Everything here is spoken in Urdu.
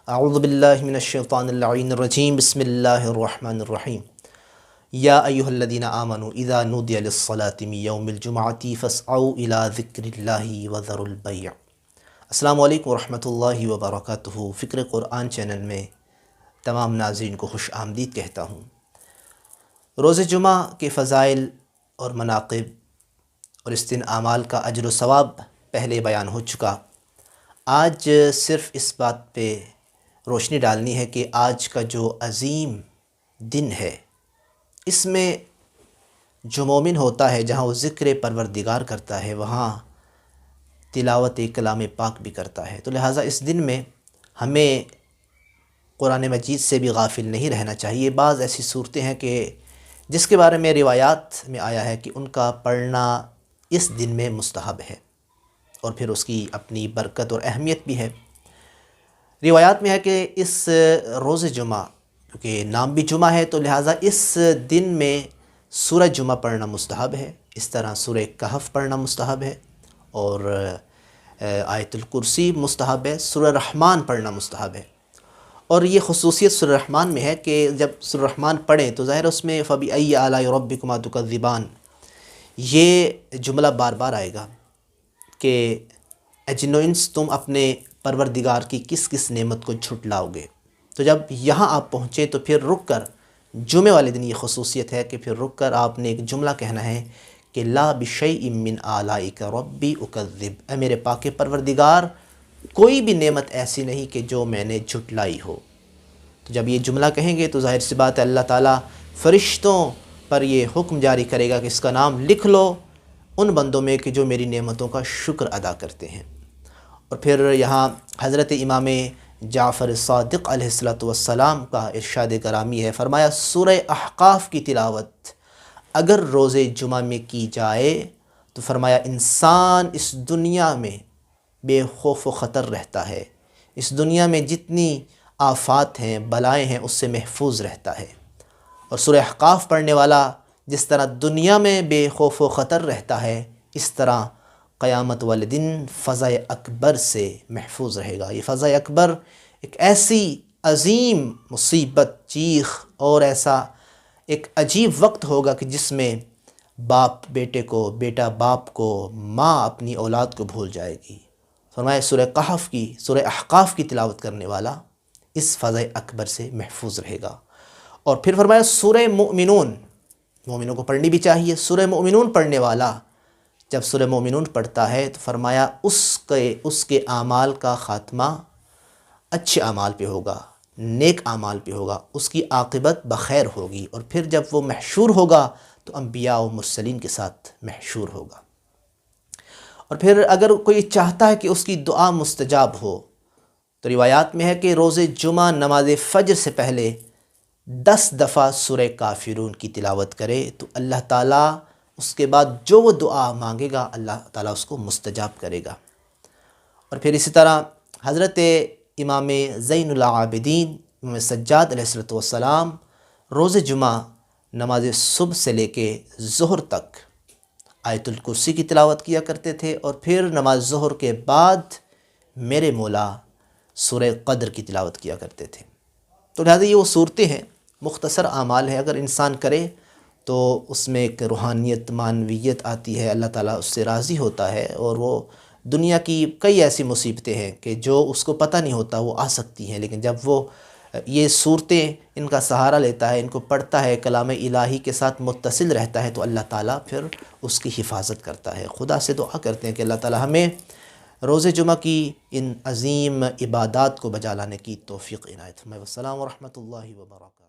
اعوذ باللہ من الشیطان اللعین الرجیم بسم اللہ الرحمن الرحیم یا ایہا الذین آمنوا اذا نودی للصلاة من یوم الجمعۃ فاسعوا الی ذکر اللہ وذروا البیع۔ السلام علیکم ورحمۃ اللہ وبرکاتہ۔ فکر قرآن چینل میں تمام ناظرین کو خوش آمدید کہتا ہوں۔ روز جمعہ کے فضائل اور مناقب اور اس دن اعمال کا اجر و ثواب پہلے بیان ہو چکا۔ آج صرف اس بات پہ روشنی ڈالنی ہے کہ آج کا جو عظیم دن ہے اس میں جو مومن ہوتا ہے، جہاں وہ ذکر پروردگار کرتا ہے وہاں تلاوت کلام پاک بھی کرتا ہے، تو لہٰذا اس دن میں ہمیں قرآن مجید سے بھی غافل نہیں رہنا چاہیے۔ بعض ایسی صورتیں ہیں کہ جس کے بارے میں روایات میں آیا ہے کہ ان کا پڑھنا اس دن میں مستحب ہے اور پھر اس کی اپنی برکت اور اہمیت بھی ہے۔ روایات میں ہے کہ اس روز جمعہ، کیونکہ نام بھی جمعہ ہے تو لہٰذا اس دن میں سورہ جمعہ پڑھنا مستحب ہے، اس طرح سورہ کہف پڑھنا مستحب ہے اور آیت الکرسی مستحب ہے، سورہ رحمان پڑھنا مستحب ہے۔ اور یہ خصوصیت سورہ رحمان میں ہے کہ جب سورہ رحمان پڑھیں تو ظاہر اس میں فَبِأَيِّ آلَاءِ رَبِّكُمَا تُكَذِّبَانِ، یہ جملہ بار بار آئے گا کہ اے جن و انس تم اپنے پروردگار کی کس کس نعمت کو جھٹلاؤ گے۔ تو جب یہاں آپ پہنچے تو پھر رک کر، جمعے والے دن یہ خصوصیت ہے کہ پھر رک کر آپ نے ایک جملہ کہنا ہے کہ لا بشیء من آلائک ربی اکذب، اے میرے پاک پروردگار کوئی بھی نعمت ایسی نہیں کہ جو میں نے جھٹلائی ہو۔ تو جب یہ جملہ کہیں گے تو ظاہر سی بات ہے اللہ تعالیٰ فرشتوں پر یہ حکم جاری کرے گا کہ اس کا نام لکھ لو ان بندوں میں کہ جو میری نعمتوں کا شکر ادا کرتے ہیں۔ اور پھر یہاں حضرت امام جعفر صادق علیہ السلام کا ارشاد گرامی ہے، فرمایا سورہ احقاف کی تلاوت اگر روز جمعہ میں کی جائے تو فرمایا انسان اس دنیا میں بے خوف و خطر رہتا ہے، اس دنیا میں جتنی آفات ہیں بلائیں ہیں اس سے محفوظ رہتا ہے۔ اور سورہ احقاف پڑھنے والا جس طرح دنیا میں بے خوف و خطر رہتا ہے، اس طرح قیامت والے دن فضا اکبر سے محفوظ رہے گا۔ یہ فضا اکبر ایک ایسی عظیم مصیبت، چیخ اور ایسا ایک عجیب وقت ہوگا کہ جس میں باپ بیٹے کو، بیٹا باپ کو، ماں اپنی اولاد کو بھول جائے گی۔ فرمایا سورہ کہف کی، سورہ احقاف کی تلاوت کرنے والا اس فضا اکبر سے محفوظ رہے گا۔ اور پھر فرمایا سورہ مومنون، مومنوں کو پڑھنی بھی چاہیے، سورہ مومنون پڑھنے والا جب سورہ مومنون پڑھتا ہے تو فرمایا اس کے اعمال کا خاتمہ اچھے اعمال پہ ہوگا، نیک اعمال پہ ہوگا، اس کی عاقبت بخیر ہوگی، اور پھر جب وہ محشور ہوگا تو انبیاء و مرسلین کے ساتھ محشور ہوگا۔ اور پھر اگر کوئی چاہتا ہے کہ اس کی دعا مستجاب ہو تو روایات میں ہے کہ روز جمعہ نماز فجر سے پہلے 10 دفعہ سورہ کافرون کی تلاوت کرے تو اللہ تعالیٰ اس کے بعد جو وہ دعا مانگے گا اللہ تعالیٰ اس کو مستجاب کرے گا۔ اور پھر اسی طرح حضرت امام زین العابدین امام سجاد علیہ السلام روز جمعہ نماز صبح سے لے کے ظہر تک آیت الکرسی کی تلاوت کیا کرتے تھے، اور پھر نماز ظہر کے بعد میرے مولا سورہ قدر کی تلاوت کیا کرتے تھے۔ تو لہٰذا یہ وہ صورتیں ہیں، مختصر اعمال ہے، اگر انسان کرے تو اس میں ایک روحانیت، معنویت آتی ہے، اللہ تعالیٰ اس سے راضی ہوتا ہے، اور وہ دنیا کی کئی ایسی مصیبتیں ہیں کہ جو اس کو پتہ نہیں ہوتا وہ آ سکتی ہیں، لیکن جب وہ یہ صورتیں ان کا سہارا لیتا ہے، ان کو پڑھتا ہے، کلام الہی کے ساتھ متصل رہتا ہے تو اللہ تعالیٰ پھر اس کی حفاظت کرتا ہے۔ خدا سے دعا کرتے ہیں کہ اللہ تعالیٰ ہمیں روز جمعہ کی ان عظیم عبادات کو بجا لانے کی توفیق عنایت فرمائے۔ والسلام ورحمۃ اللہ وبرکاتہ۔